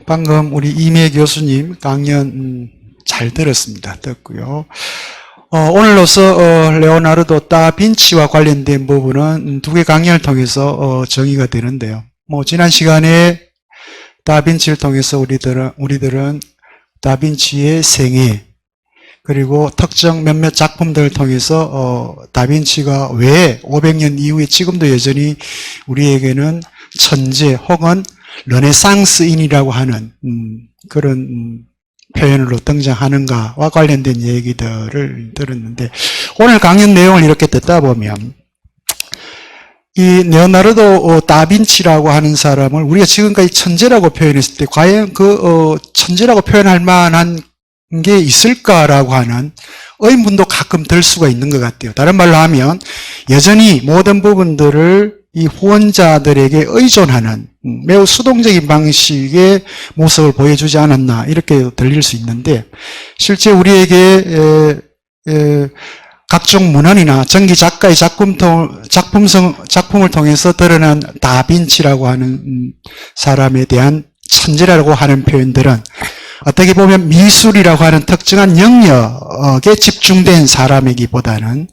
방금 우리 이매 교수님 강연 잘 들었습니다. 듣고요. 오늘로서 레오나르도 다빈치와 관련된 부분은 두 개 강연을 통해서 정의가 되는데요. 지난 시간에 다빈치를 통해서 우리들은 다빈치의 생애 그리고 특정 몇몇 작품들을 통해서 다빈치가 왜 500년 이후에 지금도 여전히 우리에게는 천재 혹은 르네상스인이라고 하는 그런 표현으로 등장하는가와 관련된 얘기들을 들었는데, 오늘 강연 내용을 이렇게 듣다 보면 이 레오나르도 다빈치라고 하는 사람을 우리가 지금까지 천재라고 표현했을 때 과연 그 천재라고 표현할 만한 게 있을까라고 하는 의문도 가끔 들 수가 있는 것 같아요. 다른 말로 하면 여전히 모든 부분들을 이 후원자들에게 의존하는 매우 수동적인 방식의 모습을 보여주지 않았나 이렇게 들릴 수 있는데, 실제 우리에게 각종 문헌이나 전기 작가의 작품을 통해서 드러난 다빈치라고 하는 사람에 대한 천재라고 하는 표현들은 어떻게 보면 미술이라고 하는 특정한 영역에 집중된 사람이기보다는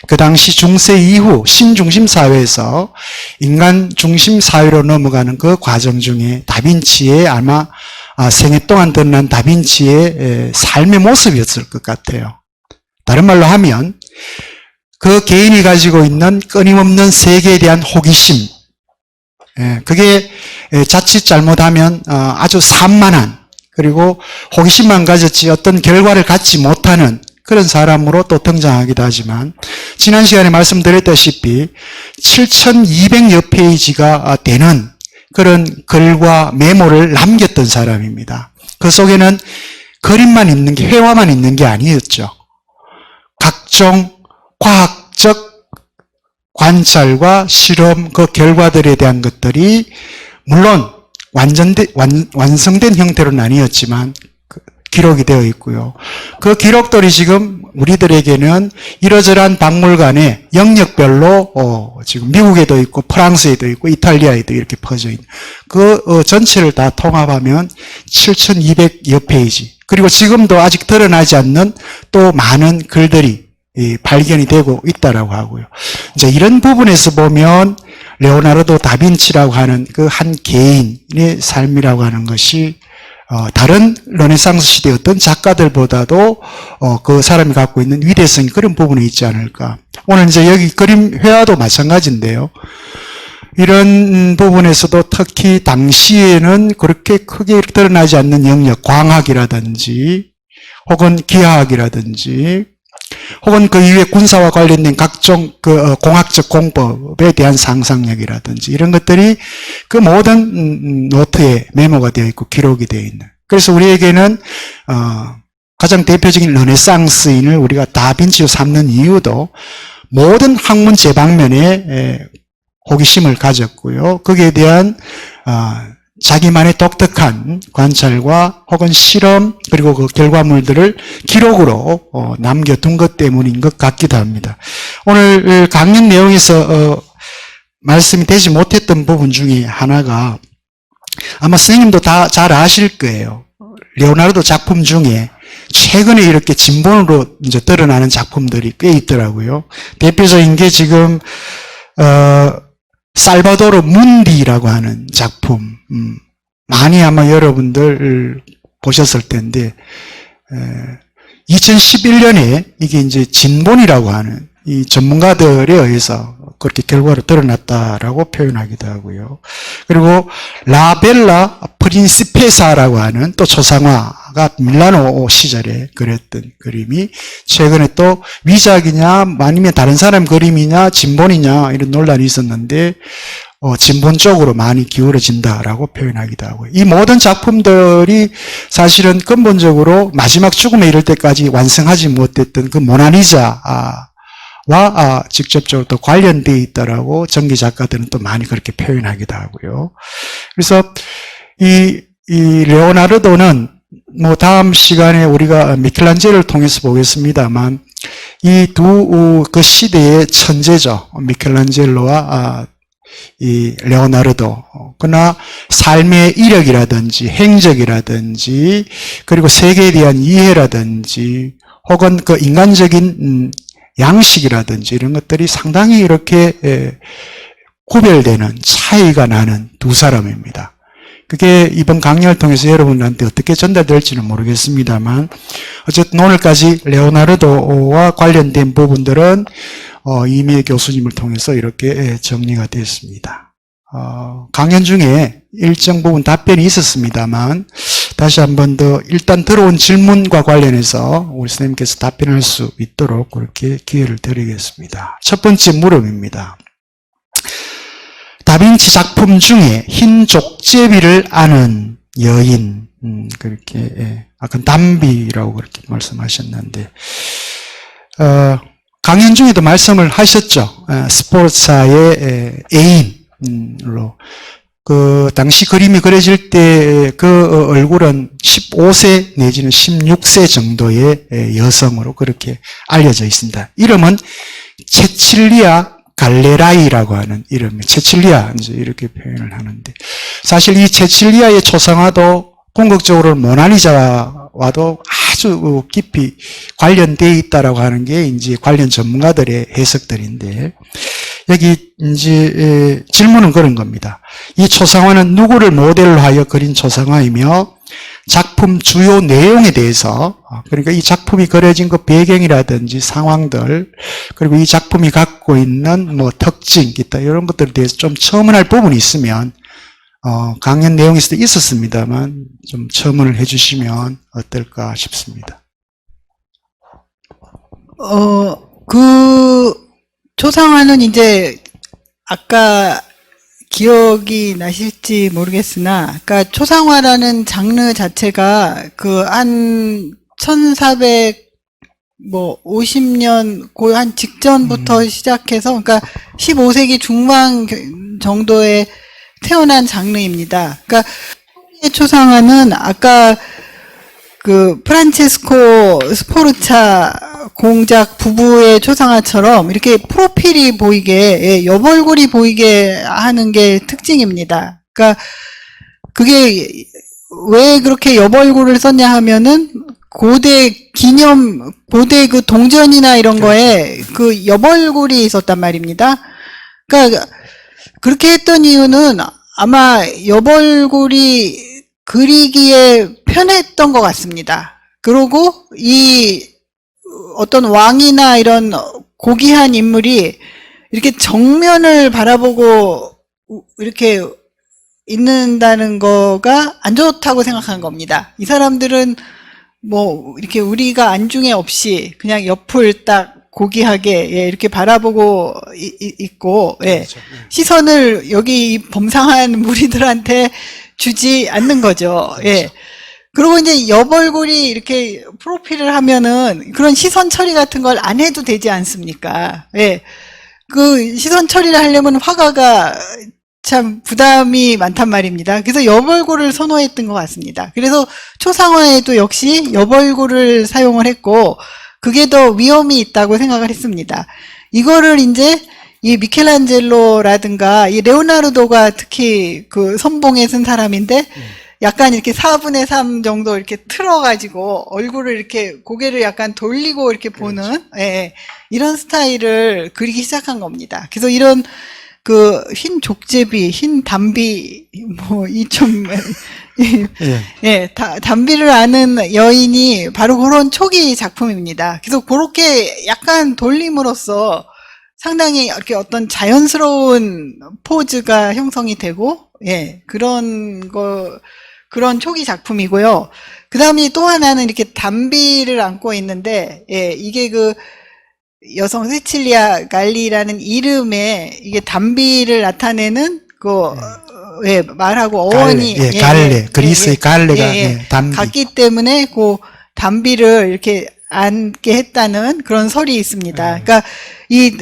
그 당시 중세 이후 신중심 사회에서 인간 중심 사회로 넘어가는 그 과정 중에 다빈치의 아마 생애 동안 드러난 다빈치의 삶의 모습이었을 것 같아요. 다른 말로 하면 그 개인이 가지고 있는 끊임없는 세계에 대한 호기심, 그게 자칫 잘못하면 아주 산만한, 그리고 호기심만 가졌지 어떤 결과를 갖지 못하는 그런 사람으로 또 등장하기도 하지만, 지난 시간에 말씀드렸다시피 7200여 페이지가 되는 그런 글과 메모를 남겼던 사람입니다. 그 속에는 그림만 있는 게, 회화만 있는 게 아니었죠. 각종 과학적 관찰과 실험, 그 결과들에 대한 것들이 물론 완성된 형태로는 아니었지만 기록이 되어 있고요. 그 기록들이 지금 우리들에게는 이러저러한 박물관에 영역별로 지금 미국에도 있고 프랑스에도 있고 이탈리아에도 이렇게 퍼져 있는 그 전체를 다 통합하면 7200여 페이지, 그리고 지금도 아직 드러나지 않는 또 많은 글들이 발견이 되고 있다라고 하고요. 이제 이런 부분에서 보면 레오나르도 다빈치라고 하는 그 한 개인의 삶이라고 하는 것이 다른 르네상스 시대의 어떤 작가들보다도 그 사람이 갖고 있는 위대성이 그런 부분에 있지 않을까. 오늘 이제 여기 그림 회화도 마찬가지인데요. 이런 부분에서도 특히 당시에는 그렇게 크게 드러나지 않는 영역, 광학이라든지 혹은 기하학이라든지 혹은 그 이후에 군사와 관련된 각종 그 공학적 공법에 대한 상상력이라든지 이런 것들이 그 모든 노트에 메모가 되어 있고 기록이 되어 있는. 그래서 우리에게는 가장 대표적인 르네상스인을 우리가 다빈치로 삼는 이유도 모든 학문 제방면에 호기심을 가졌고요. 거기에 대한 자기만의 독특한 관찰과 혹은 실험, 그리고 그 결과물들을 기록으로 남겨둔 것 때문인 것 같기도 합니다. 오늘 강연 내용에서 말씀이 되지 못했던 부분 중에 하나가, 아마 선생님도 다 잘 아실 거예요. 레오나르도 작품 중에 최근에 이렇게 진본으로 이제 드러나는 작품들이 꽤 있더라고요. 대표적인 게 지금 살바도르 문디라고 하는 작품, 많이 아마 여러분들 보셨을 텐데, 2011년에 이게 이제 진본이라고 하는 이 전문가들에 의해서 그렇게 결과로 드러났다라고 표현하기도 하고요. 그리고 라벨라 프린시페사라고 하는 또 초상화가 밀라노 시절에 그렸던 그림이 최근에 또 위작이냐 아니면 다른 사람 그림이냐 진본이냐 이런 논란이 있었는데 진본 쪽으로 많이 기울어진다라고 표현하기도 하고요. 이 모든 작품들이 사실은 근본적으로 마지막 죽음에 이를 때까지 완성하지 못했던 그 모나리자와 직접적으로 또 관련되어 있다라고 전기 작가들은 또 많이 그렇게 표현하기도 하고요. 그래서 이 레오나르도는 다음 시간에 우리가 미켈란젤로를 통해서 보겠습니다만 이 두 그 시대의 천재죠. 미켈란젤로와 이 레오나르도. 그러나 삶의 이력이라든지 행적이라든지 그리고 세계에 대한 이해라든지 혹은 그 인간적인 양식이라든지 이런 것들이 상당히 이렇게 구별되는 차이가 나는 두 사람입니다. 그게 이번 강연을 통해서 여러분한테 어떻게 전달될지는 모르겠습니다만 어쨌든 오늘까지 레오나르도와 관련된 부분들은 이미혜 교수님을 통해서 이렇게 정리가 됐습니다. 강연 중에 일정 부분 답변이 있었습니다만 다시 한 번 더 일단 들어온 질문과 관련해서 우리 선생님께서 답변할 수 있도록 그렇게 기회를 드리겠습니다. 첫 번째 물음입니다. 다빈치 작품 중에 흰 족제비를 아는 여인, 그렇게 아까 담비라고 그렇게 말씀하셨는데 강연 중에도 말씀을 하셨죠. 스포츠사의 애인으로 그 당시 그림이 그려질 때 그 얼굴은 15세 내지는 16세 정도의 여성으로 그렇게 알려져 있습니다. 이름은 체칠리아 갈레라이라고 하는 이름이 체칠리아 이제 이렇게 표현을 하는데 사실 이 체칠리아의 초상화도 궁극적으로 모나리자와도 아주 깊이 관련되어 있다라고 하는 게 이제 관련 전문가들의 해석들인데 여기 이제 질문은 그런 겁니다. 이 초상화는 누구를 모델로 하여 그린 초상화이며 작품 주요 내용에 대해서 그러니까 이 작품이 그려진 그 배경이라든지 상황들 그리고 이 작품이 갖고 있는 뭐 특징 기타 이런 것들에 대해서 좀 첨언할 부분이 있으면 강연 내용에서도 있었습니다만 좀 첨언을 해주시면 어떨까 싶습니다. 그 초상화는 이제 아까 기억이 나실지 모르겠으나, 그러니까 초상화라는 장르 자체가 그 한 1450년 그 한 직전부터 시작해서, 그러니까 15세기 중반 정도에 태어난 장르입니다. 그러니까 초상화는 아까 그 프란체스코 스포르차 공작 부부의 초상화처럼 이렇게 프로필이 보이게 옆얼굴이 보이게 하는 게 특징입니다. 그러니까 그게 왜 그렇게 옆얼굴을 썼냐 하면은 고대 그 동전이나 이런 거에 그 옆얼굴이 있었단 말입니다. 그러니까 그렇게 했던 이유는 아마 옆얼굴이 그리기에 편했던 것 같습니다. 그리고 이 어떤 왕이나 이런 고귀한 인물이 이렇게 정면을 바라보고 이렇게 있는다는 거가 안 좋다고 생각하는 겁니다. 이 사람들은 뭐 이렇게 우리가 안중에 없이 그냥 옆을 딱 고귀하게 이렇게 바라보고 있고 그렇죠. 시선을 여기 범상한 무리들한테 주지 않는 거죠. 그렇죠. 예. 그리고 이제 옆얼굴이 이렇게 프로필을 하면은 그런 시선 처리 같은 걸 안 해도 되지 않습니까? 예. 그 시선 처리를 하려면 화가가 참 부담이 많단 말입니다. 그래서 옆얼굴을 선호했던 것 같습니다. 그래서 초상화에도 역시 옆얼굴을 사용을 했고 그게 더 위험이 있다고 생각을 했습니다. 이거를 이제 이 미켈란젤로라든가 이 레오나르도가 특히 그 선봉에 쓴 사람인데 약간 이렇게 4분의 3 정도 이렇게 틀어가지고 얼굴을 이렇게 고개를 약간 돌리고 이렇게 보는 그렇죠. 이런 스타일을 그리기 시작한 겁니다. 그래서 이런 그 흰 족제비, 흰 담비 뭐 이 좀 담비를 아는 여인이 바로 그런 초기 작품입니다. 그래서 그렇게 약간 돌림으로써 상당히 이렇게 어떤 자연스러운 포즈가 형성이 되고, 그런 초기 작품이고요. 그 다음에 또 하나는 이렇게 담비를 안고 있는데, 이게 그 여성 세칠리아 갈리라는 이름에 이게 담비를 나타내는 말하고 어원이 갈레, 그리스의 갈레가 담비. 같기 때문에 그 담비를 이렇게 앉게 했다는 그런 설이 있습니다. 그러니까 이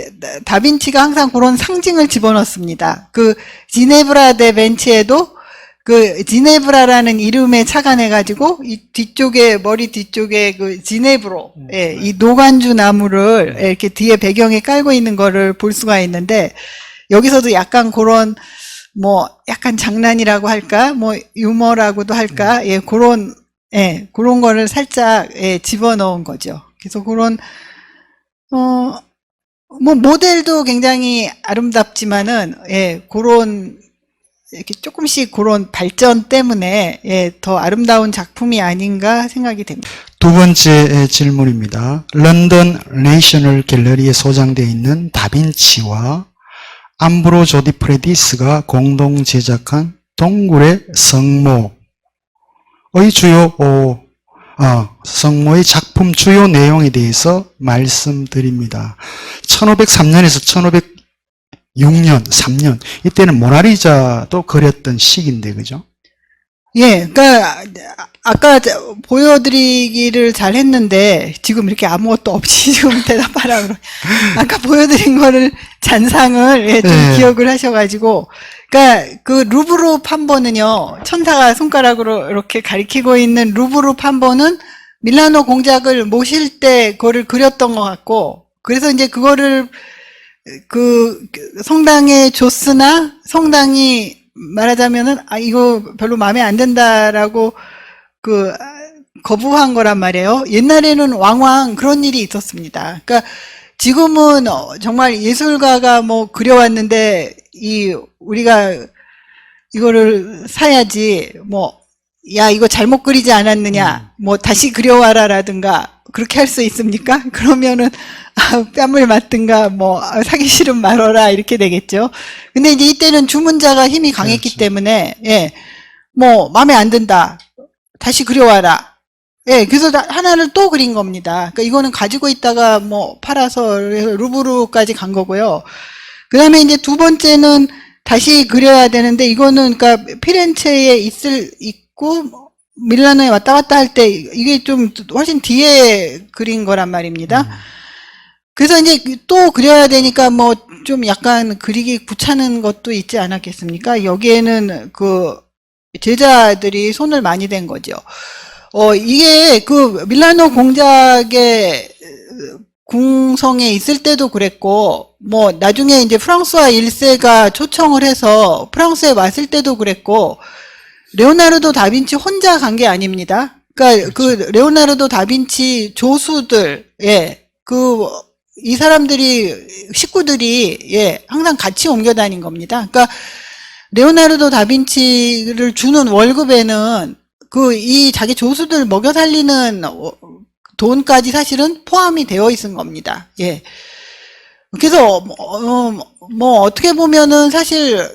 다빈치가 항상 그런 상징을 집어넣습니다. 그 지네브라 데 벤치에도 그 지네브라라는 이름에 착안해가지고 이 뒤쪽에 머리 뒤쪽에 그 지네브로 이 노간주 나무를 이렇게 뒤에 배경에 깔고 있는 거를 볼 수가 있는데 여기서도 약간 그런 뭐 약간 장난이라고 할까, 뭐 유머라고도 할까, 예, 그런 거를 살짝 예, 집어넣은 거죠. 그래서 그런 뭐 모델도 굉장히 아름답지만은 예, 그런 이렇게 조금씩 그런 발전 때문에 예, 더 아름다운 작품이 아닌가 생각이 됩니다. 두 번째 질문입니다. 런던 내셔널 갤러리에 소장되어 있는 다빈치와 암브로 조디프레디스가 공동 제작한 동굴의 성모의 주요 성모의 작품 주요 내용에 대해서 말씀드립니다. 1503년에서 1506년, 3년 이때는 모나리자도 그렸던 시기인데 그죠? 예, 그러니까 아까 보여드리기를 잘 했는데 지금 이렇게 아무것도 없이 지금 대답하라 그러. 아까 보여드린 거를 잔상을 예, 좀 네. 기억을 하셔가지고, 그러니까 그 루브르 판본은요, 천사가 손가락으로 이렇게 가리키고 있는 루브르 판본은 밀라노 공작을 모실 때 그거를 그렸던 것 같고, 그래서 이제 그거를 그 성당에 줬으나 성당이 말하자면은 이거 별로 마음에 안 든다라고 거부한 거란 말이에요. 옛날에는 왕왕 그런 일이 있었습니다. 그러니까 지금은 정말 예술가가 뭐 그려왔는데 우리가 이거를 사야지 야 이거 잘못 그리지 않았느냐 뭐 다시 그려와라라든가 그렇게 할 수 있습니까? 그러면은 뺨을 맞든가 사기 싫으면 말어라 이렇게 되겠죠. 근데 이제 이때는 주문자가 힘이 강했기 그렇죠. 때문에 마음에 안 든다. 다시 그려와라. 예, 그래서 하나를 또 그린 겁니다. 그러니까 이거는 가지고 있다가 팔아서 루브르까지 간 거고요. 그 다음에 이제 두 번째는 다시 그려야 되는데 이거는 그러니까 피렌체에 있고 밀라노에 왔다 갔다 할 때 이게 좀 훨씬 뒤에 그린 거란 말입니다. 그래서 이제 또 그려야 되니까 좀 약간 그리기 귀찮은 것도 있지 않았겠습니까? 여기에는 제자들이 손을 많이 댄 거죠. 이게 밀라노 공작의 궁성에 있을 때도 그랬고, 나중에 이제 프랑스와 1세가 초청을 해서 프랑스에 왔을 때도 그랬고, 레오나르도 다빈치 혼자 간 게 아닙니다. 그러니까 그렇죠. 레오나르도 다빈치 조수들, 이 사람들이, 식구들이, 항상 같이 옮겨 다닌 겁니다. 그러니까, 레오나르도 다빈치를 주는 월급에는 이 자기 조수들 먹여 살리는 돈까지 사실은 포함이 되어 있은 겁니다. 예. 그래서, 어떻게 보면은 사실,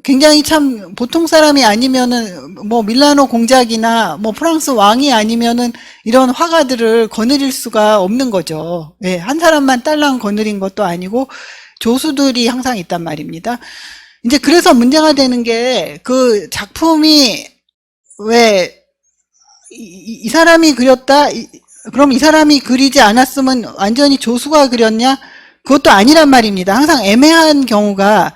굉장히 참, 보통 사람이 아니면은, 밀라노 공작이나, 프랑스 왕이 아니면은, 이런 화가들을 거느릴 수가 없는 거죠. 예, 한 사람만 딸랑 거느린 것도 아니고, 조수들이 항상 있단 말입니다. 이제 그래서 문제가 되는 게, 작품이, 이 사람이 그렸다? 그럼 이 사람이 그리지 않았으면 완전히 조수가 그렸냐? 그것도 아니란 말입니다. 항상 애매한 경우가,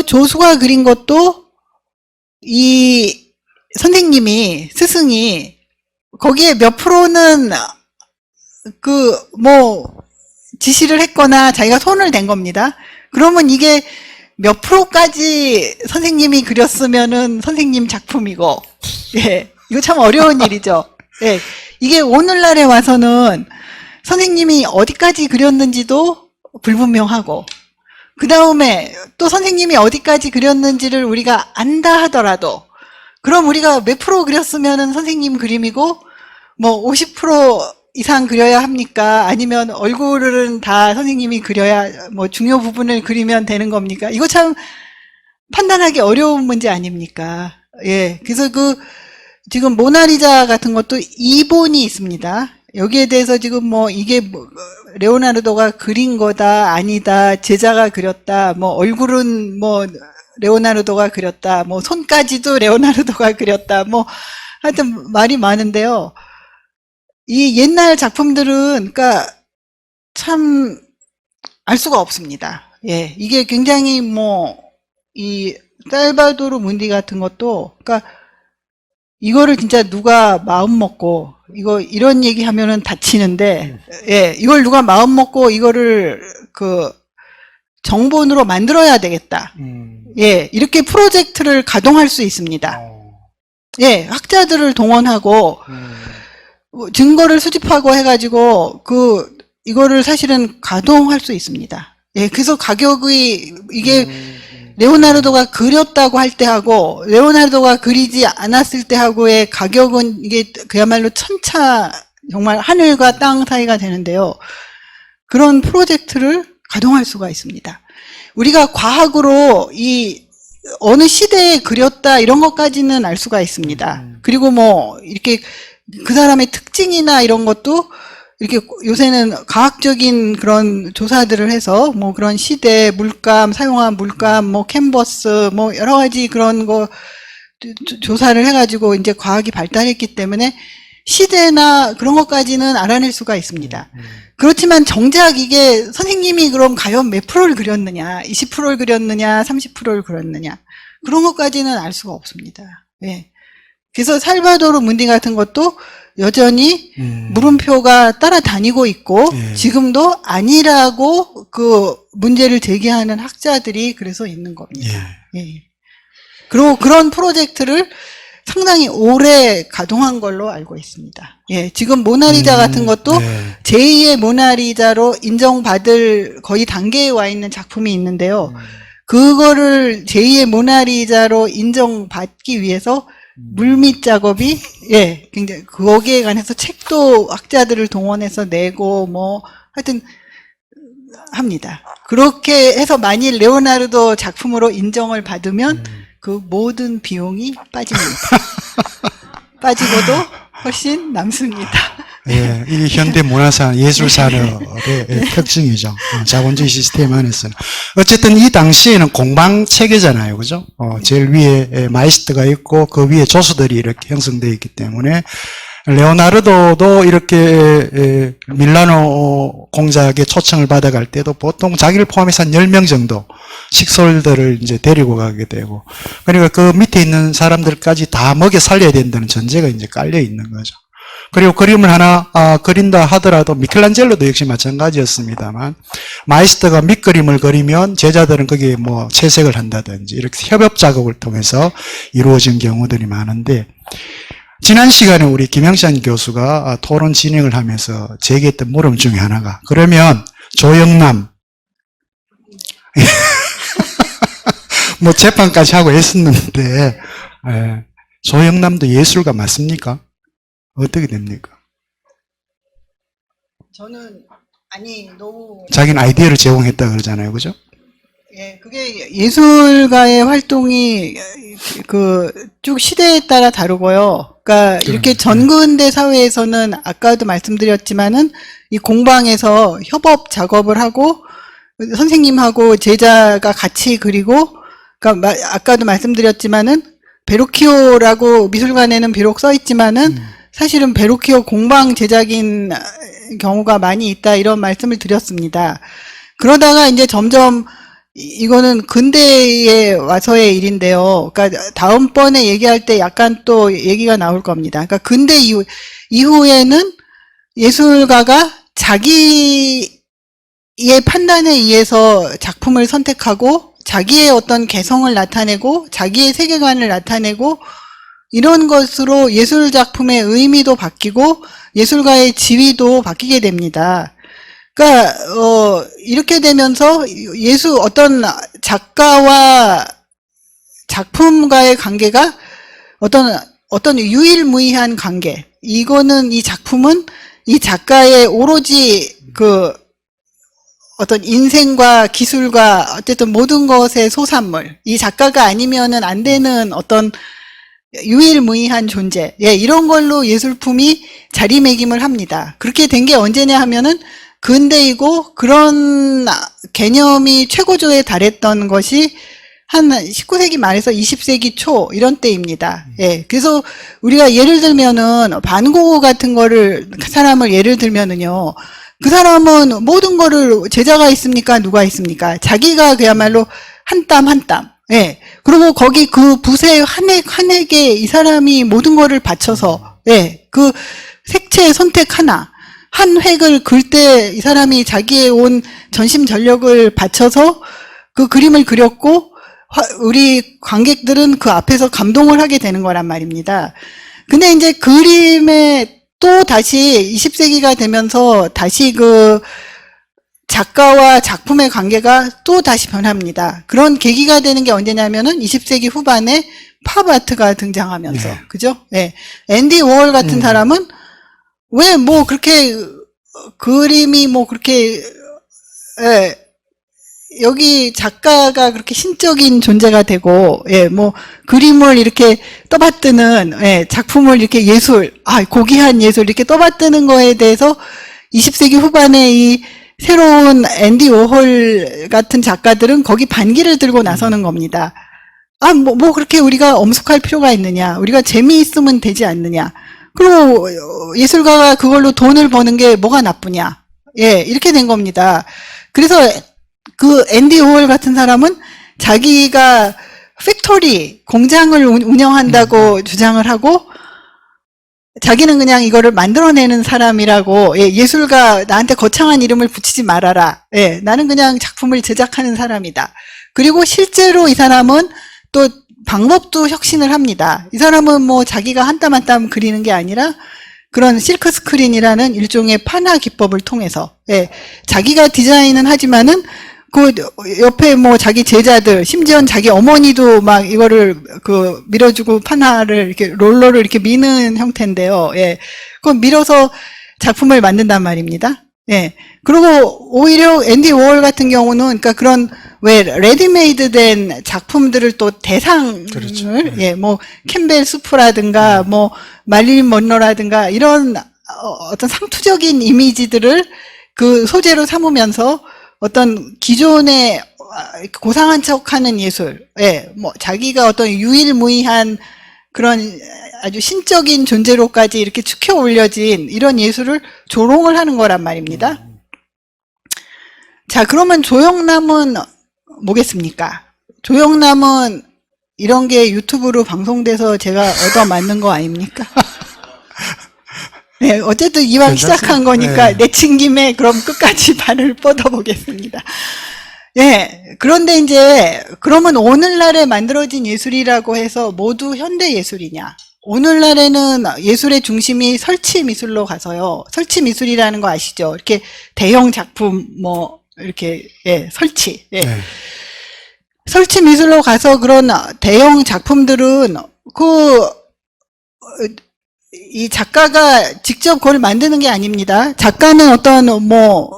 조수가 그린 것도 이 선생님이, 스승이 거기에 몇 프로는 지시를 했거나 자기가 손을 댄 겁니다. 그러면 이게 몇 프로까지 선생님이 그렸으면은 선생님 작품이고, 예. 이거 참 어려운 일이죠. 예. 이게 오늘날에 와서는 선생님이 어디까지 그렸는지도 불분명하고, 그 다음에 또 선생님이 어디까지 그렸는지를 우리가 안다 하더라도 그럼 우리가 몇 프로 그렸으면은 선생님 그림이고 50% 이상 그려야 합니까? 아니면 얼굴은 다 선생님이 그려야 중요 부분을 그리면 되는 겁니까? 이거 참 판단하기 어려운 문제 아닙니까? 예. 그래서 지금 모나리자 같은 것도 이본이 있습니다. 여기에 대해서 지금 이게 레오나르도가 그린 거다, 아니다, 제자가 그렸다, 얼굴은 레오나르도가 그렸다, 손까지도 레오나르도가 그렸다, 하여튼 말이 많은데요. 이 옛날 작품들은, 그러니까, 참, 알 수가 없습니다. 예. 이게 굉장히 이, 살바도르 문디 같은 것도, 그러니까, 이거를 진짜 누가 마음 먹고 이런 얘기 하면은 다치는데 예, 이걸 누가 마음 먹고 이거를 정본으로 만들어야 되겠다. 예, 이렇게 프로젝트를 가동할 수 있습니다. 예, 학자들을 동원하고 증거를 수집하고 해가지고 이거를 사실은 가동할 수 있습니다. 예, 그래서 가격이 이게 레오나르도가 그렸다고 할 때하고 레오나르도가 그리지 않았을 때하고의 가격은 이게 그야말로 정말 하늘과 땅 사이가 되는데요. 그런 프로젝트를 가동할 수가 있습니다. 우리가 과학으로 이 어느 시대에 그렸다 이런 것까지는 알 수가 있습니다. 그리고 뭐 이렇게 그 사람의 특징이나 이런 것도 이렇게 요새는 과학적인 그런 조사들을 해서 뭐 그런 시대 물감, 사용한 물감, 뭐 캔버스, 뭐 여러 가지 그런 거 조사를 해가지고 이제 과학이 발달했기 때문에 시대나 그런 것까지는 알아낼 수가 있습니다. 그렇지만 정작 이게 선생님이 그럼 과연 몇 프로를 그렸느냐, 20%를 그렸느냐, 30%를 그렸느냐 그런 것까지는 알 수가 없습니다. 예. 그래서 살바도르 문디 같은 것도 여전히 물음표가 따라다니고 있고 예. 지금도 아니라고 그 문제를 제기하는 학자들이 그래서 있는 겁니다. 예. 예. 그리고 그런 프로젝트를 상당히 오래 가동한 걸로 알고 있습니다. 예, 지금 모나리자 같은 것도 네. 제2의 모나리자로 인정받을 거의 단계에 와 있는 작품이 있는데요. 그거를 제2의 모나리자로 인정받기 위해서 물밑 작업이 예, 굉장히 거기에 관해서 책도 학자들을 동원해서 내고 뭐 하여튼 합니다. 그렇게 해서 만일 레오나르도 작품으로 인정을 받으면 그 모든 비용이 빠집니다. 빠지고도 훨씬 남습니다. 예, 이 현대 문화산, 예술산업의 특징이죠. 자본주의 시스템 안에서는. 어쨌든 이 당시에는 공방 체계잖아요. 그죠? 제일 위에 마이스터가 있고, 그 위에 조수들이 이렇게 형성되어 있기 때문에, 레오나르도도 이렇게 밀라노 공작에 초청을 받아갈 때도 보통 자기를 포함해서 한 10명 정도 식솔들을 이제 데리고 가게 되고, 그러니까 그 밑에 있는 사람들까지 다 먹여 살려야 된다는 전제가 이제 깔려 있는 거죠. 그리고 그림을 하나 그린다 하더라도 미켈란젤로도 역시 마찬가지였습니다만, 마이스터가 밑그림을 그리면 제자들은 거기에 뭐 채색을 한다든지 이렇게 협업 작업을 통해서 이루어진 경우들이 많은데, 지난 시간에 우리 김영찬 교수가 토론 진행을 하면서 제기했던 물음 중에 하나가, 그러면 조영남 뭐 재판까지 하고 했었는데, 조영남도 예술가 맞습니까? 어떻게 됩니까? 저는 너무 자기는 아이디어를 제공했다 그러잖아요, 그죠? 예, 그게 예술가의 활동이 쭉 시대에 따라 다르고요. 그러니까 이렇게 전근대 사회에서는 아까도 말씀드렸지만은 이 공방에서 협업 작업을 하고 선생님하고 제자가 같이 그리고, 그러니까 아까도 말씀드렸지만은 베로키오라고 미술관에는 비록 써 있지만은 사실은 베로키오 공방 제작인 경우가 많이 있다 이런 말씀을 드렸습니다. 그러다가 이제 점점 이거는 근대에 와서의 일인데요. 그러니까 다음번에 얘기할 때 약간 또 얘기가 나올 겁니다. 그러니까 근대 이후에는 예술가가 자기의 판단에 의해서 작품을 선택하고 자기의 어떤 개성을 나타내고 자기의 세계관을 나타내고 이런 것으로 예술 작품의 의미도 바뀌고 예술가의 지위도 바뀌게 됩니다. 그러니까 이렇게 되면서 어떤 작가와 작품과의 관계가 어떤 유일무이한 관계. 이거는 이 작품은 이 작가의 오로지 어떤 인생과 기술과 어쨌든 모든 것의 소산물. 이 작가가 아니면은 안 되는 어떤 유일무이한 존재. 예, 이런 걸로 예술품이 자리매김을 합니다. 그렇게 된 게 언제냐 하면은 근대이고 그런 개념이 최고조에 달했던 것이 한 19세기 말에서 20세기 초 이런 때입니다. 예. 그래서 우리가 예를 들면은 반고흐 같은 사람을 예를 들면은요. 그 사람은 모든 거를 제자가 있습니까? 누가 있습니까? 자기가 그야말로 한 땀 한 땀. 예. 그리고 거기 그 붓의 한 획에 이 사람이 모든 거를 바쳐서 예. 그 색채의 선택 하나. 한 획을 그을 때 이 사람이 자기의 온 전심 전력을 바쳐서 그 그림을 그렸고 우리 관객들은 그 앞에서 감동을 하게 되는 거란 말입니다. 근데 이제 그림에 또 다시 20세기가 되면서 다시 그 작가와 작품의 관계가 또 다시 변합니다. 그런 계기가 되는 게 언제냐면은 20세기 후반에 팝아트가 등장하면서, 네. 그죠? 네. 앤디 워홀 같은 사람은 왜 뭐 그렇게 그림이 뭐 그렇게, 예, 여기 작가가 그렇게 신적인 존재가 되고, 예, 뭐, 그림을 이렇게 떠받드는, 예, 작품을 이렇게 고귀한 예술 이렇게 떠받드는 거에 대해서 20세기 후반에 이 새로운 앤디 워홀 같은 작가들은 거기 반기를 들고 나서는 겁니다. 뭐 그렇게 우리가 엄숙할 필요가 있느냐. 우리가 재미있으면 되지 않느냐. 그리고 예술가가 그걸로 돈을 버는 게 뭐가 나쁘냐. 예, 이렇게 된 겁니다. 그래서 그 앤디 워홀 같은 사람은 자기가 팩토리, 공장을 운영한다고 주장을 하고 자기는 그냥 이거를 만들어내는 사람이라고, 예, 예술가 나한테 거창한 이름을 붙이지 말아라. 예, 나는 그냥 작품을 제작하는 사람이다. 그리고 실제로 이 사람은 또 방법도 혁신을 합니다. 이 사람은 뭐 자기가 한 땀 한 땀 그리는 게 아니라 그런 실크 스크린이라는 일종의 판화 기법을 통해서, 예, 자기가 디자인은 하지만은 그 옆에 뭐 자기 제자들, 심지어는 자기 어머니도 막 이거를 그 밀어주고 판화를 이렇게 롤러를 이렇게 미는 형태인데요. 예. 그거 밀어서 작품을 만든단 말입니다. 예. 그리고 오히려 앤디 워홀 같은 경우는 그러니까 그런 왜 레디메이드 된 작품들을 또 대상을, 그렇죠. 예, 뭐 캠벨 수프라든가 뭐 말릴린 먼로라든가 이런 어떤 상투적인 이미지들을 그 소재로 삼으면서 어떤 기존의 고상한 척하는 예술, 예, 뭐 자기가 어떤 유일무이한 그런 아주 신적인 존재로까지 이렇게 축혀 올려진 이런 예술을 조롱을 하는 거란 말입니다. 자, 그러면 조영남은 뭐겠습니까? 조영남은 이런 게 유튜브로 방송돼서 제가 얻어맞는 거 아닙니까? 네, 어쨌든 이왕 괜찮습니다. 시작한 거니까 네. 내친 김에 그럼 끝까지 발을 뻗어보겠습니다. 예, 그런데 이제 그러면 오늘날에 만들어진 예술이라고 해서 모두 현대 예술이냐? 오늘날에는 예술의 중심이 설치 미술로 가서요. 설치 미술이라는 거 아시죠? 이렇게 대형 작품 뭐 이렇게, 예, 설치. 예. 네. 설치 미술로 가서 그런 대형 작품들은 이 작가가 직접 그걸 만드는 게 아닙니다. 작가는 어떤 뭐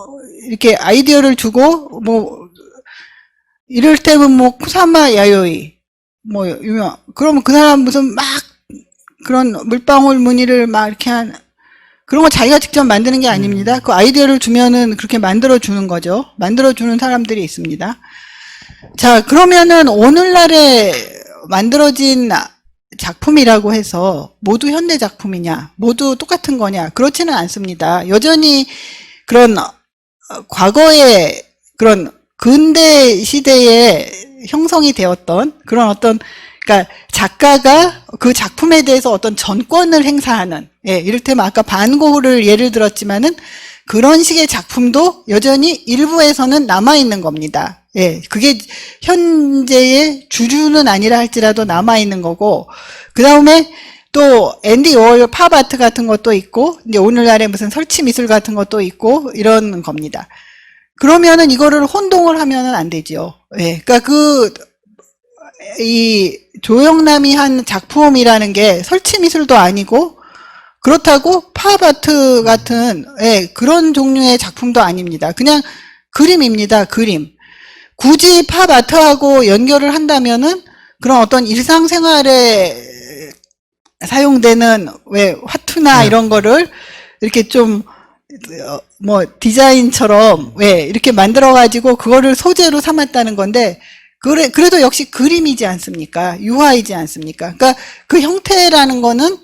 이렇게 아이디어를 주고 뭐 이를테면 뭐 쿠사마 야요이 뭐 유명, 그러면 그 사람 무슨 막 그런 물방울 무늬를 막 이렇게 한 그런 거 자기가 직접 만드는 게 아닙니다. 그 아이디어를 주면은 그렇게 만들어 주는 거죠. 만들어 주는 사람들이 있습니다. 자, 그러면은 오늘날에 만들어진 작품이라고 해서 모두 현대 작품이냐, 모두 똑같은 거냐? 그렇지는 않습니다. 여전히 그런 과거의 그런 근대 시대에 형성이 되었던 그런 어떤, 그러니까 작가가 그 작품에 대해서 어떤 전권을 행사하는, 예, 이를테면 아까 반고흐를 예를 들었지만은 그런 식의 작품도 여전히 일부에서는 남아있는 겁니다. 예, 그게 현재의 주류는 아니라 할지라도 남아있는 거고, 그 다음에 또 앤디 워홀 팝아트 같은 것도 있고, 이제 오늘날에 무슨 설치 미술 같은 것도 있고, 이런 겁니다. 그러면은 이거를 혼동을 하면은 안 되죠. 예, 그러니까 이 조영남이 한 작품이라는 게 설치 미술도 아니고, 그렇다고 팝아트 같은, 예, 그런 종류의 작품도 아닙니다. 그냥 그림입니다. 그림. 굳이 팝아트하고 연결을 한다면은 그런 어떤 일상생활에 사용되는 왜 화투나 이런 거를 이렇게 좀 뭐 디자인처럼 왜 이렇게 만들어 가지고 그거를 소재로 삼았다는 건데, 그래도 역시 그림이지 않습니까? 유화이지 않습니까? 그러니까 그 형태라는 거는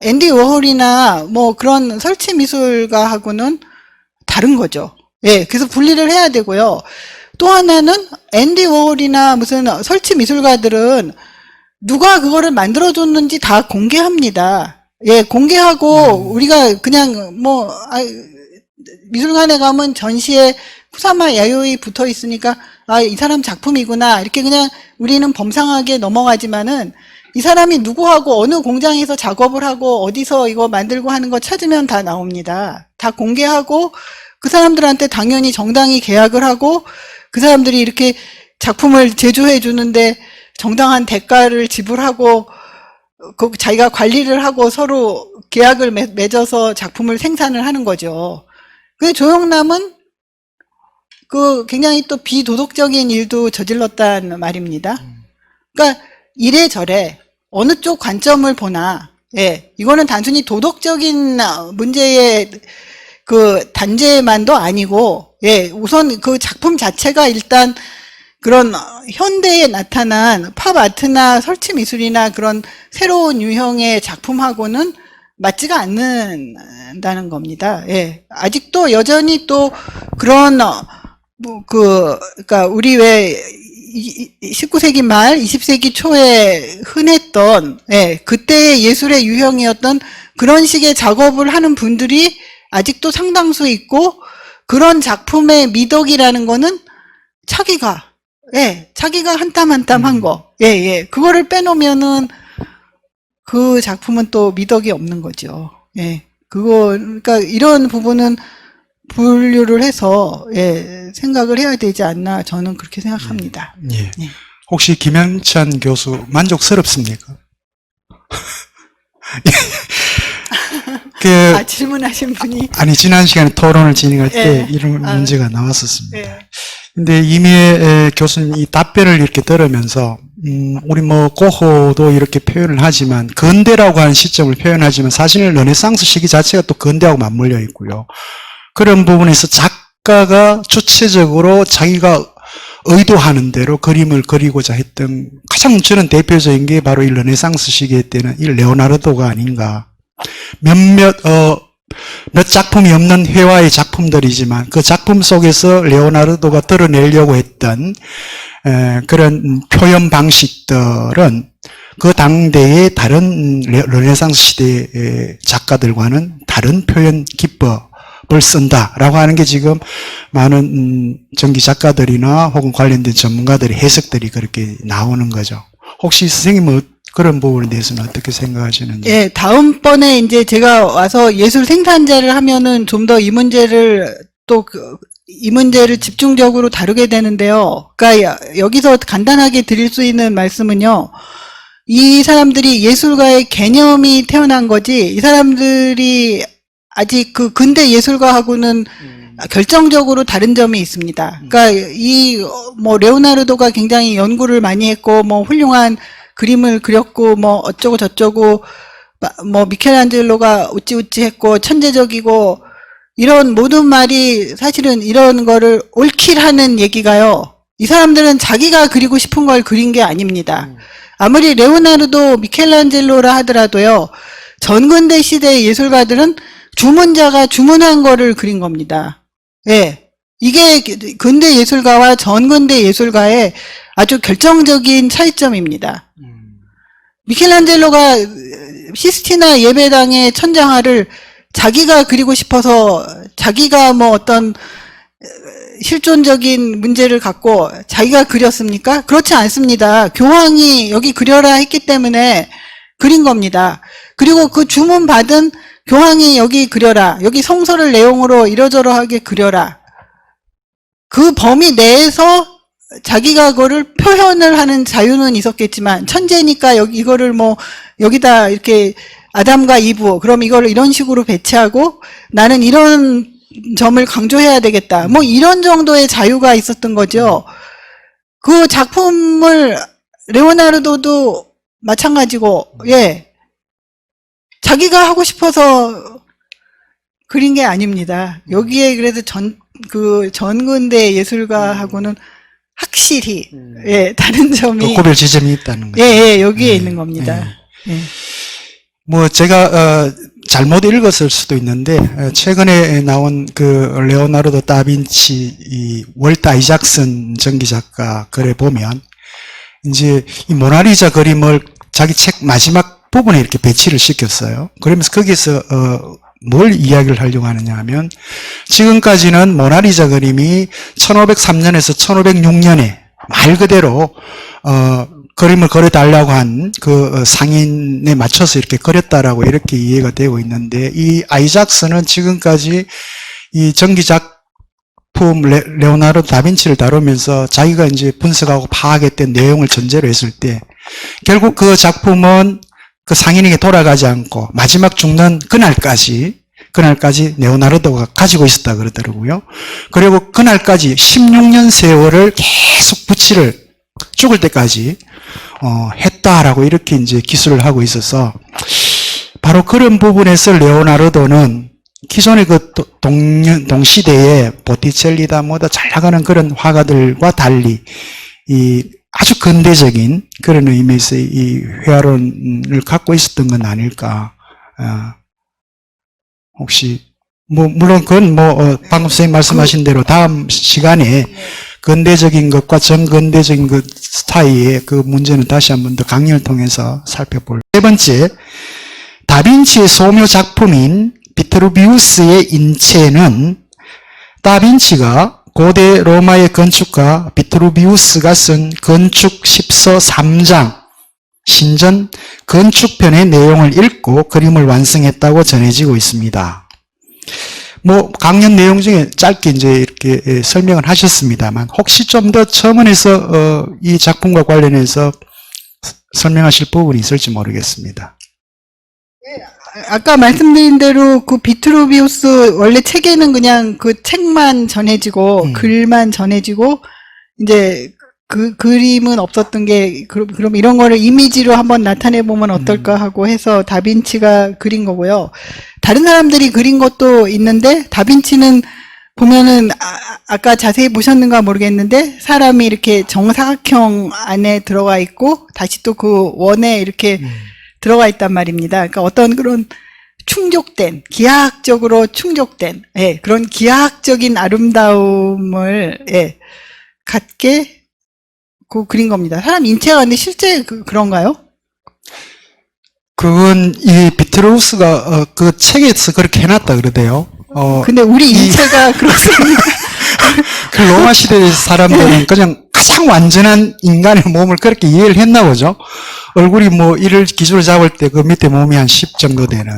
앤디 워홀이나 뭐 그런 설치 미술가하고는 다른 거죠. 예, 그래서 분리를 해야 되고요. 또 하나는 앤디 워홀이나 무슨 설치 미술가들은 누가 그거를 만들어줬는지 다 공개합니다. 예, 공개하고 우리가 그냥 뭐 미술관에 가면 전시에 쿠사마 야요이 붙어 있으니까 아, 이 사람 작품이구나 이렇게 그냥 우리는 범상하게 넘어가지만은 이 사람이 누구하고 어느 공장에서 작업을 하고 어디서 이거 만들고 하는 거 찾으면 다 나옵니다. 다 공개하고 그 사람들한테 당연히 정당히 계약을 하고 그 사람들이 이렇게 작품을 제조해 주는데 정당한 대가를 지불하고 그 자기가 관리를 하고 서로 계약을 맺어서 작품을 생산을 하는 거죠. 근데 조영남은 그 굉장히 또 비도덕적인 일도 저질렀단 말입니다. 그러니까 이래저래 어느 쪽 관점을 보나, 예, 이거는 단순히 도덕적인 문제의 그 단죄만도 아니고, 예, 우선 그 작품 자체가 일단 그런 현대에 나타난 팝 아트나 설치 미술이나 그런 새로운 유형의 작품하고는 맞지가 않는다는 겁니다. 예. 아직도 여전히 또 그런, 그러니까 우리 왜 19세기 말, 20세기 초에 흔했던, 예, 그때의 예술의 유형이었던 그런 식의 작업을 하는 분들이 아직도 상당수 있고, 그런 작품의 미덕이라는 거는 차기가, 예, 자기가 한 땀 한 땀 한 거. 예, 예. 그거를 빼놓으면은 그 작품은 또 미덕이 없는 거죠. 예. 그러니까 이런 부분은 분류를 해서, 예, 생각을 해야 되지 않나 저는 그렇게 생각합니다. 예. 예. 혹시 김영찬 교수 만족스럽습니까? 질문하신 분이. 아니, 지난 시간에 토론을 진행할 때 예. 이런 문제가 나왔었습니다. 예. 근데 이미애 교수님 이 답변을 이렇게 들으면서, 우리 뭐 고호도 이렇게 표현을 하지만, 근대라고 하는 시점을 표현하지만, 사실은 르네상스 시기 자체가 또 근대하고 맞물려 있고요. 그런 부분에서 작가가 주체적으로 자기가 의도하는 대로 그림을 그리고자 했던 가장 저는 대표적인 게 바로 이 르네상스 시기에 때는 이 레오나르도가 아닌가. 몇 작품이 없는 회화의 작품들이지만 그 작품 속에서 레오나르도가 드러내려고 했던 그런 표현 방식들은 그 당대의 다른 르네상스 시대의 작가들과는 다른 표현 기법을 쓴다라고 하는 게 지금 많은 전기 작가들이나 혹은 관련된 전문가들의 해석들이 그렇게 나오는 거죠. 혹시 선생님은 그런 부분에 대해서는 어떻게 생각하시는지? 예, 다음번에 이제 제가 와서 예술 생산자를 하면은 좀 더 이 문제를 이 문제를 집중적으로 다루게 되는데요. 그러니까 여기서 간단하게 드릴 수 있는 말씀은요. 이 사람들이 예술가의 개념이 태어난 거지, 이 사람들이 아직 그 근대 예술가하고는 결정적으로 다른 점이 있습니다. 그러니까 뭐 레오나르도가 굉장히 연구를 많이 했고, 뭐 훌륭한 그림을 그렸고, 뭐 어쩌고 저쩌고, 뭐 미켈란젤로가 우찌우찌 했고, 천재적이고, 이런 모든 말이 사실은 이런 거를 옳기라는 얘기가요. 이 사람들은 자기가 그리고 싶은 걸 그린 게 아닙니다. 아무리 레오나르도, 미켈란젤로라 하더라도요, 전근대 시대의 예술가들은 주문자가 주문한 거를 그린 겁니다. 예. 이게 근대 예술가와 전근대 예술가의 아주 결정적인 차이점입니다. 미켈란젤로가 시스티나 예배당의 천장화를 자기가 그리고 싶어서 자기가 뭐 어떤 실존적인 문제를 갖고 자기가 그렸습니까? 그렇지 않습니다. 교황이 여기 그려라 했기 때문에 그린 겁니다. 그리고 그 주문 받은 교황이 여기 그려라, 여기 성서를 내용으로 이러저러하게 그려라, 그 범위 내에서 자기가 그거를 표현을 하는 자유는 있었겠지만, 천재니까 이거를 뭐 여기다 이렇게 아담과 이브, 그럼 이거를 이런 식으로 배치하고 나는 이런 점을 강조해야 되겠다, 뭐 이런 정도의 자유가 있었던 거죠. 그 작품을 레오나르도도 마찬가지고, 예, 자기가 하고 싶어서 그린 게 아닙니다. 여기에 그래도 전근대 예술가하고는 확실히, 예, 다른 점이. 고별 지점이 있다는 거죠. 예, 예, 여기에 있는 겁니다. 예. 뭐, 제가, 잘못 읽었을 수도 있는데, 최근에 나온 그, 레오나르도 다빈치, 이 월트 아이작슨 전기작가 글에 보면, 이제, 이 모나리자 그림을 자기 책 마지막 부분에 이렇게 배치를 시켰어요. 그러면서 거기서, 뭘 이야기를 하려고 하느냐 하면 지금까지는 모나리자 그림이 1503년에서 1506년에 말 그대로 그림을 그려달라고 한 그 상인에 맞춰서 이렇게 그렸다라고 이렇게 이해가 되고 있는데 이 아이작스는 지금까지 이 전기 작품 레오나르도 다빈치를 다루면서 자기가 이제 분석하고 파악했던 내용을 전제로 했을 때 결국 그 작품은 그 상인에게 돌아가지 않고 마지막 죽는 그날까지 레오나르도가 가지고 있었다 그러더라고요. 그리고 그날까지 16년 세월을 계속 붓이를 죽을 때까지 했다라고 이렇게 이제 기술을 하고 있어서 바로 그런 부분에서 레오나르도는 기존의 그 동시대의 보티첼리다 뭐다 잘 나가는 그런 화가들과 달리 이 아주 근대적인 그런 의미에서 이 회화론을 갖고 있었던 건 아닐까. 혹시 물론 그건 방금 선생님 말씀하신 대로 다음 시간에 근대적인 것과 정근대적인 것 사이의 그 문제는 다시 한 번 더 강연을 통해서 살펴볼. 세 번째, 다빈치의 소묘 작품인 비트루비우스의 인체는 다빈치가 고대 로마의 건축가 비트루비우스가 쓴 건축 10서 3장 신전 건축편의 내용을 읽고 그림을 완성했다고 전해지고 있습니다. 강연 내용 중에 짧게 이제 이렇게 설명을 하셨습니다만 혹시 좀 더 첨언해서 이 작품과 관련해서 설명하실 부분이 있을지 모르겠습니다. 아까 말씀드린 대로 그 비트루비우스 원래 책에는 그냥 그 책만 전해지고 글만 전해지고 이제 그 그림은 없었던 게 그럼 이런 거를 이미지로 한번 나타내 보면 어떨까 하고 해서 다빈치가 그린 거고요. 다른 사람들이 그린 것도 있는데 다빈치는 보면은 아까 자세히 보셨는가 모르겠는데 사람이 이렇게 정사각형 안에 들어가 있고 다시 또 그 원에 이렇게 들어가 있단 말입니다. 그러니까 어떤 그런 충족된, 기하학적으로 충족된, 그런 기하학적인 아름다움을, 갖게 그린 겁니다. 사람 인체가 근데 실제 그런가요? 그건 이 비트루스가 그 책에서 그렇게 해놨다 그러대요. 근데 우리 인체가 그렇습니다. 그 로마 시대 사람들은 그냥 가장 완전한 인간의 몸을 그렇게 이해를 했나 보죠. 얼굴이 이를 기준으로 잡을 때 그 밑에 몸이 한 10 정도 되는,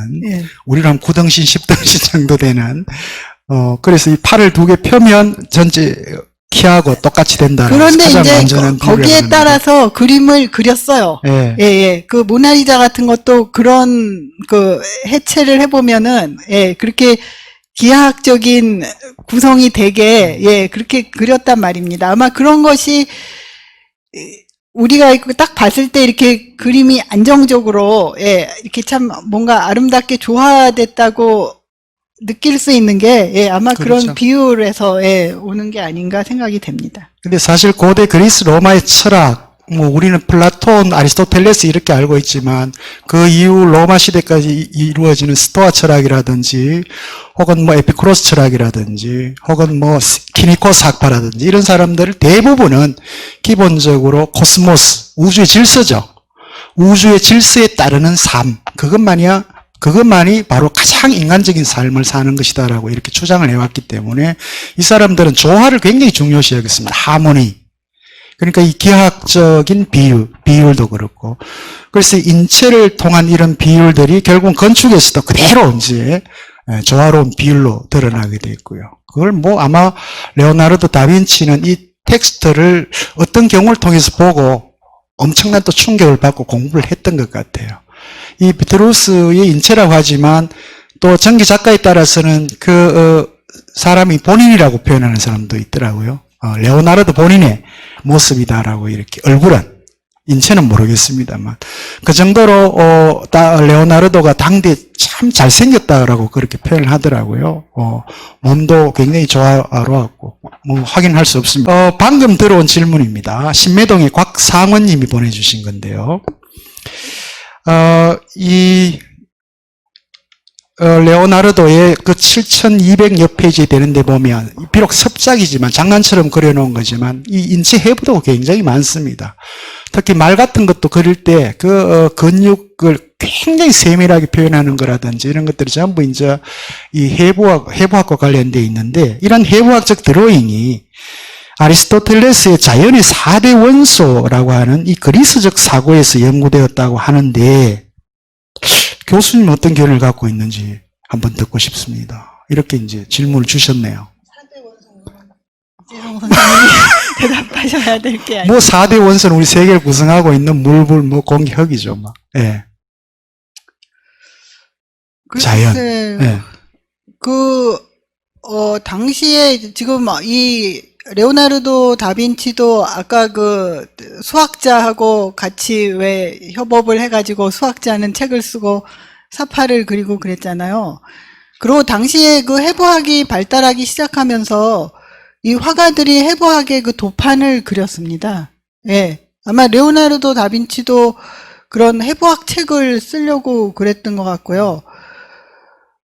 우리로 하면 9등신, 10등신 정도 되는, 그래서 이 팔을 두 개 펴면 전체 키하고 똑같이 된다는 그런데 가장 이제 완전한 거기에 따라서 그림을 그렸어요. 그 모나리자 같은 것도 그런 그 해체를 해보면은, 그렇게 기하학적인 구성이 되게, 그렇게 그렸단 말입니다. 아마 그런 것이, 우리가 딱 봤을 때 이렇게 그림이 안정적으로, 이렇게 참 뭔가 아름답게 조화됐다고 느낄 수 있는 게, 아마 그렇죠. 그런 비율에서, 오는 게 아닌가 생각이 됩니다. 근데 사실 고대 그리스 로마의 철학, 우리는 플라톤, 아리스토텔레스 이렇게 알고 있지만 그 이후 로마 시대까지 이루어지는 스토아 철학이라든지 혹은 에피쿠로스 철학이라든지 혹은 키니코스 학파라든지 이런 사람들 대부분은 기본적으로 코스모스, 우주의 질서죠. 우주의 질서에 따르는 삶, 그것만이 바로 가장 인간적인 삶을 사는 것이다라고 이렇게 주장을 해왔기 때문에 이 사람들은 조화를 굉장히 중요시 여겼습니다. 하모니. 그러니까 이 기하학적인 비율도 그렇고. 그래서 인체를 통한 이런 비율들이 결국 건축에서도 그대로 이제 조화로운 비율로 드러나게 되어 있고요. 그걸 아마 레오나르도 다빈치는 이 텍스트를 어떤 경우를 통해서 보고 엄청난 또 충격을 받고 공부를 했던 것 같아요. 이 비트루스의 인체라고 하지만 또 전기 작가에 따라서는 그 사람이 본인이라고 표현하는 사람도 있더라고요. 레오나르도 본인의 모습이다라고 이렇게 얼굴은 인체는 모르겠습니다만 그 정도로 레오나르도가 당대 참 잘생겼다라고 그렇게 표현을 하더라고요. 몸도 굉장히 조화로웠고 확인할 수 없습니다. 방금 들어온 질문입니다. 신매동의 곽상원님이 보내주신 건데요. 레오나르도의 그 7,200여 페이지 되는데 보면 비록 섭작이지만 장난처럼 그려놓은 거지만 이 인체 해부도 굉장히 많습니다. 특히 말 같은 것도 그릴 때 그 근육을 굉장히 세밀하게 표현하는 거라든지 이런 것들이 전부 이제 이 해부학과 관련되어 있는데, 이런 해부학적 드로잉이 아리스토텔레스의 자연의 4대 원소라고 하는 이 그리스적 사고에서 연구되었다고 하는데, 교수님 어떤 견해를 갖고 있는지 한번 듣고 싶습니다. 이렇게 이제 질문을 주셨네요. 이재성 선생님이 대답하셔야 될 게 아니에요. 뭐 4대 원소는 우리 세계를 구성하고 있는 물, 불, 뭐 공기, 흙이죠. 뭐. 예. 자연. 글쎄, 예. 당시에 지금 이 레오나르도 다빈치도 아까 그 수학자하고 같이 왜 협업을 해가지고 수학자는 책을 쓰고 사파를 그리고 그랬잖아요. 그리고 당시에 그 해부학이 발달하기 시작하면서 이 화가들이 해부학의 그 도판을 그렸습니다. 예. 아마 레오나르도 다빈치도 그런 해부학 책을 쓰려고 그랬던 것 같고요.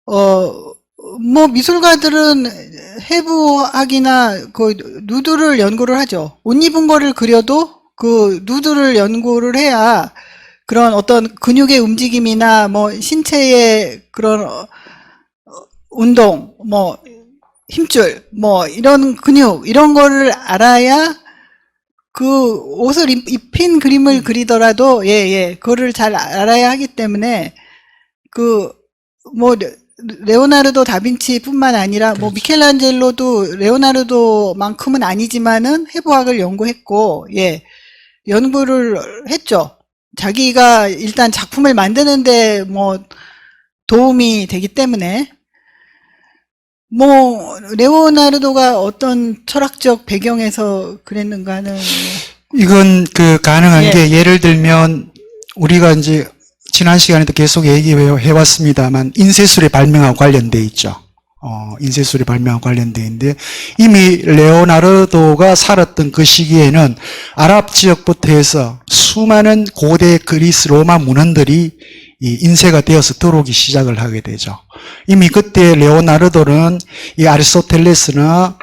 뭐 미술가들은 해부학이나 그 누드를 연구를 하죠. 옷 입은 거를 그려도 그 누드를 연구를 해야 그런 어떤 근육의 움직임이나 뭐 신체의 그런 운동, 뭐 힘줄, 뭐 이런 근육 이런 거를 알아야 그 옷을 입힌 그림을 그리더라도 그거를 잘 알아야 하기 때문에 그 뭐 레오나르도 다빈치뿐만 아니라 뭐 미켈란젤로도 레오나르도만큼은 아니지만은 해부학을 연구했고 연구를 했죠. 자기가 일단 작품을 만드는데 뭐 도움이 되기 때문에 뭐 레오나르도가 어떤 철학적 배경에서 그랬는가는 이건 그 가능한 예. 게, 예를 들면 우리가 이제 지난 시간에도 계속 얘기해 왔습니다만 인쇄술의 발명하고 관련돼 있죠. 인쇄술의 발명하고 관련돼 있는데, 이미 레오나르도가 살았던 그 시기에는 아랍 지역부터 해서 수많은 고대 그리스 로마 문헌들이 이 인쇄가 되어서 들어오기 시작을 하게 되죠. 이미 그때 레오나르도는 이 아리스토텔레스나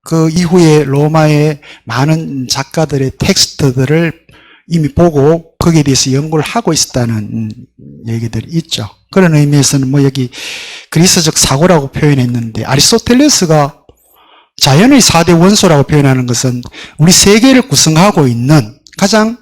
그 이후에 로마의 많은 작가들의 텍스트들을 이미 보고 거기에 대해서 연구를 하고 있었다는 얘기들이 있죠. 그런 의미에서는 뭐 여기 그리스적 사고라고 표현했는데, 아리스토텔레스가 자연의 4대 원소라고 표현하는 것은 우리 세계를 구성하고 있는 가장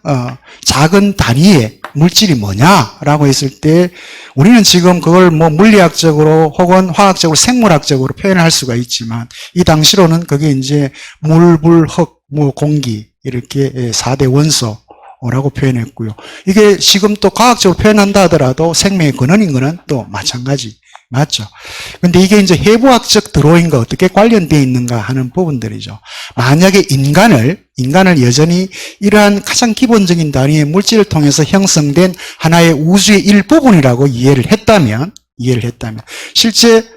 작은 단위의 물질이 뭐냐라고 했을 때, 우리는 지금 그걸 뭐 물리학적으로 혹은 화학적으로 생물학적으로 표현할 수가 있지만, 이 당시로는 그게 이제 물, 불, 흙, 뭐 공기 이렇게 4대 원소라고 표현했고요. 이게 지금 또 과학적으로 표현한다 하더라도 생명의 근원인 거는 또 마찬가지. 맞죠? 근데 이게 이제 해부학적 드로잉과 어떻게 관련되어 있는가 하는 부분들이죠. 만약에 인간을 여전히 이러한 가장 기본적인 단위의 물질을 통해서 형성된 하나의 우주의 일부분이라고 이해를 했다면, 실제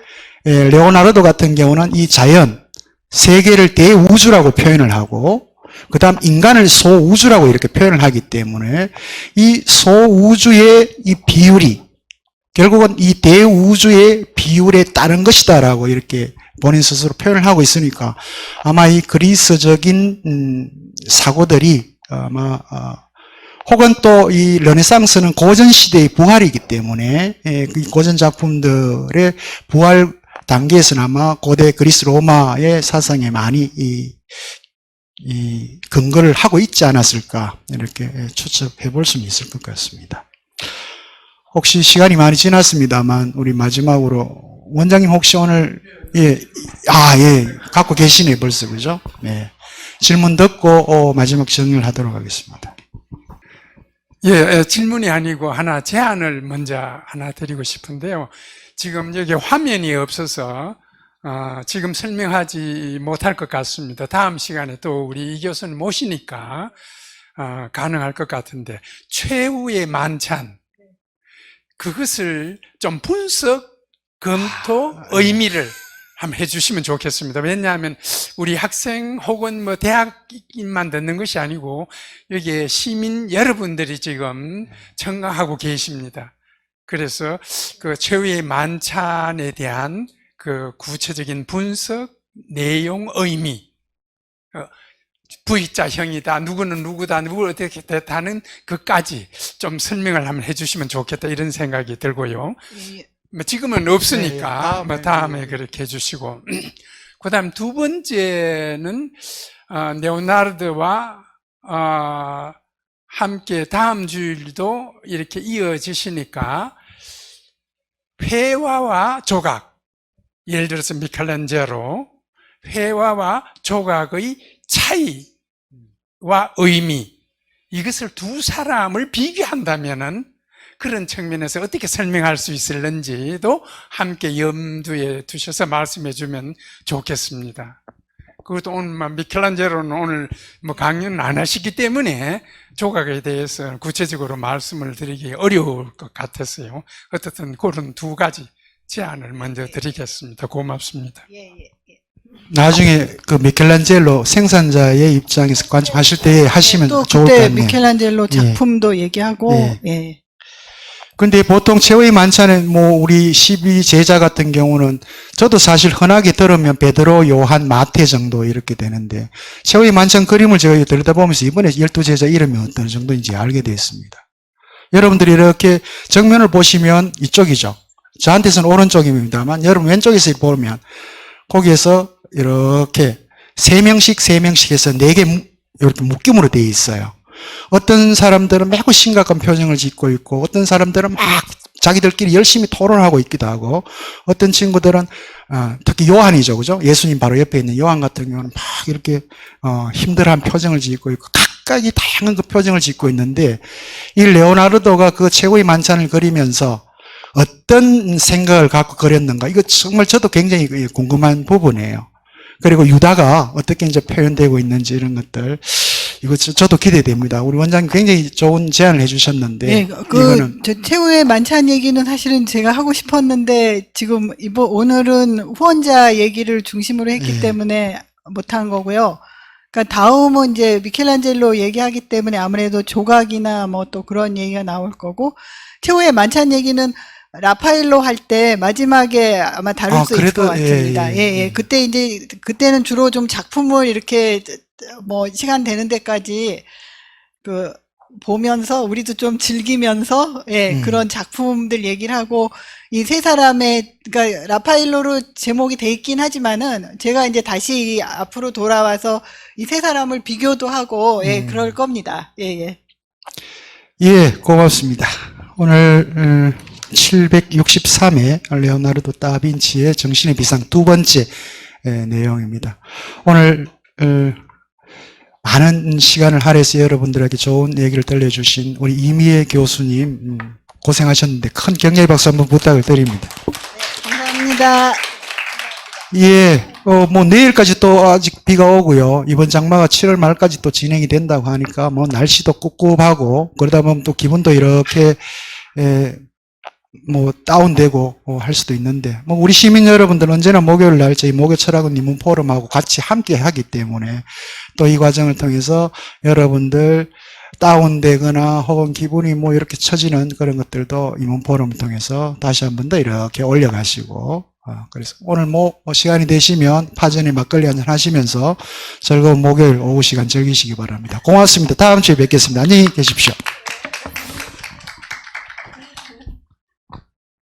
레오나르도 같은 경우는 이 자연, 세계를 대우주라고 표현을 하고, 그 다음 인간을 소우주라고 이렇게 표현을 하기 때문에, 이 소우주의 이 비율이 결국은 이 대우주의 비율에 따른 것이다라고 이렇게 본인 스스로 표현을 하고 있으니까, 아마 이 그리스적인 사고들이 아마 혹은 또 이 르네상스는 고전 시대의 부활이기 때문에 그 고전 작품들의 부활 단계에서는 아마 고대 그리스 로마의 사상에 많이 이 근거를 하고 있지 않았을까, 이렇게 추측해 볼 수는 있을 것 같습니다. 혹시 시간이 많이 지났습니다만 우리 마지막으로 원장님 혹시 오늘 갖고 계시네 벌써, 그죠? 네. 질문 듣고 마지막 정리를 하도록 하겠습니다. 질문이 아니고 하나 제안을 먼저 하나 드리고 싶은데요. 지금 여기 화면이 없어서 지금 설명하지 못할 것 같습니다. 다음 시간에 또 우리 이 교수님 모시니까 가능할 것 같은데, 최후의 만찬, 그것을 좀 분석, 검토, 의미를 한번 해주시면 좋겠습니다. 왜냐하면 우리 학생 혹은 뭐 대학인만 듣는 것이 아니고 여기에 시민 여러분들이 지금 청각하고 계십니다. 그래서 그 최후의 만찬에 대한 그 구체적인 분석, 내용, 의미, V자형이다, 누구는 누구다, 누구 어떻게 됐다는 것까지 좀 설명을 한번 해주시면 좋겠다 이런 생각이 들고요. 예. 뭐 지금은 없으니까 네, 뭐 다음에 그렇게 해주시고 그다음 두 번째는 레오나르드와 함께 다음 주일도 이렇게 이어지시니까 회화와 조각, 예를 들어서 미켈란젤로 회화와 조각의 차이와 의미, 이것을 두 사람을 비교한다면은 그런 측면에서 어떻게 설명할 수 있을는지도 함께 염두에 두셔서 말씀해 주면 좋겠습니다. 그것도 오늘 미켈란젤로는 오늘 강연을 안 하시기 때문에 조각에 대해서 구체적으로 말씀을 드리기 어려울 것 같았어요. 어쨌든 그런 두 가지 제안을 먼저 드리겠습니다. 고맙습니다. 예, 예, 예. 나중에 그 미켈란젤로 생산자의 입장에서 관점하실 때 하시면 또 좋을 것 그때 같네요. 미켈란젤로 작품도 얘기하고 예. 예. 근데 보통 최후의 만찬에 우리 12제자 같은 경우는 저도 사실 흔하게 들으면 베드로, 요한, 마태 정도 이렇게 되는데 최후의 만찬 그림을 제가 들여다보면서 이번에 12제자 이름이 어떤 정도인지 알게 됐습니다. 여러분들이 이렇게 정면을 보시면 이쪽이죠. 저한테서는 오른쪽입니다만 여러분 왼쪽에서 보면 거기에서 이렇게 3명씩 해서 4개 이렇게 묶임으로 되어 있어요. 어떤 사람들은 매우 심각한 표정을 짓고 있고 어떤 사람들은 막 자기들끼리 열심히 토론하고 있기도 하고 어떤 친구들은 특히 요한이죠, 그죠? 예수님 바로 옆에 있는 요한 같은 경우는 막 이렇게 힘들어한 표정을 짓고 있고 각각이 다양한 그 표정을 짓고 있는데 이 레오나르도가 그 최고의 만찬을 그리면서 어떤 생각을 갖고 그렸는가 이거 정말 저도 굉장히 궁금한 부분이에요. 그리고 유다가 어떻게 이제 표현되고 있는지 이런 것들 이거 저도 기대됩니다. 우리 원장님 굉장히 좋은 제안을 해주셨는데 예, 이거는 저 최후의 만찬 얘기는 사실은 제가 하고 싶었는데 지금 오늘은 후원자 얘기를 중심으로 했기 예. 때문에 못한 거고요. 그러니까 다음은 이제 미켈란젤로 얘기하기 때문에 아무래도 조각이나 뭐 또 그런 얘기가 나올 거고 최후의 만찬 얘기는 라파엘로 할 때 마지막에 아마 다룰 수 있을 것 같습니다. 예. 그때는 주로 좀 작품을 이렇게 뭐 시간 되는 데까지 보면서 우리도 좀 즐기면서 그런 작품들 얘기를 하고 이 세 사람의 그러니까 라파엘로로 제목이 돼 있긴 하지만은 제가 이제 다시 앞으로 돌아와서 이 세 사람을 비교도 하고 그럴 겁니다. 예. 예, 고맙습니다. 오늘 763회 레오나르도 다빈치의 정신의 비상 두 번째 내용입니다. 오늘 많은 시간을 할애해서 여러분들에게 좋은 얘기를 들려주신 우리 이미애 교수님 고생하셨는데 큰 격려의 박수 한번 부탁을 드립니다. 네, 감사합니다. 예, 내일까지 또 아직 비가 오고요. 이번 장마가 7월 말까지 또 진행이 된다고 하니까 날씨도 꿉꿉하고 그러다 보면 또 기분도 이렇게 다운되고 할 수도 있는데 우리 시민 여러분들 언제나 목요일 날 저희 목요 철학원 입문 포럼하고 같이 함께 하기 때문에 또 이 과정을 통해서 여러분들 다운되거나 혹은 기분이 이렇게 처지는 그런 것들도 입문 포럼을 통해서 다시 한 번 더 이렇게 올려가시고 그래서 오늘 시간이 되시면 파전에 막걸리 한잔 하시면서 즐거운 목요일 오후 시간 즐기시기 바랍니다. 고맙습니다. 다음 주에 뵙겠습니다. 안녕히 계십시오.